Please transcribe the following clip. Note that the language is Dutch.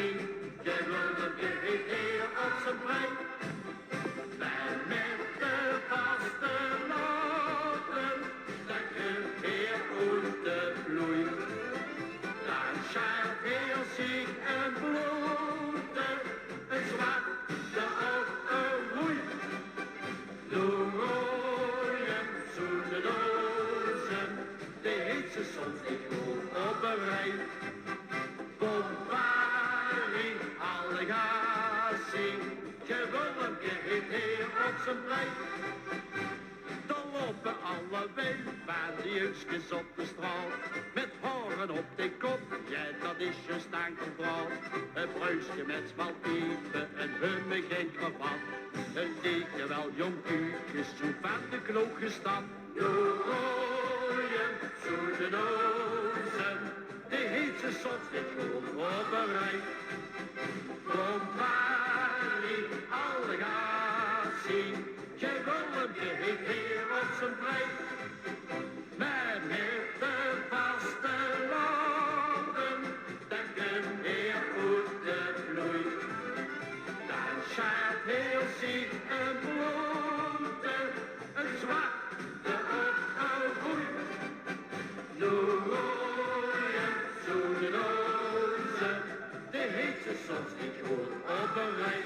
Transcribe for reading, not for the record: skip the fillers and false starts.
zien. Je Willempje heeft heer op zijn prei. En met de vaste loten, dat je heer uit de bloei. Dan schaart heel ziek en bloedde, een zwarte op een roei. Door rooien, zoete dozen, die heet ze soms niet goed op een rij. Bombarie, allegatie, je Willempje heeft heer op zijn prei. Dan lopen alle van die jongskes op de straat, met haren op de kop, ja dat is je stankeldraad. Een bruisje met spalpiepen, een hummig geen kravat, een dikke wel jong kuutjes, zo van de knoop gestapt. Door rooien, zoete dozen, die heet ze soms niet goed op een rij. Bombarie, allegatie, je Willempje heeft heer op zijn prei. Men heeft de vaste loten, dan kun heer uit de bloei. Dan schaart heel ziek en bloedde, een zwarte op een groei. Door rooien, zoete dozen, die heet ze soms niet goed op een rij.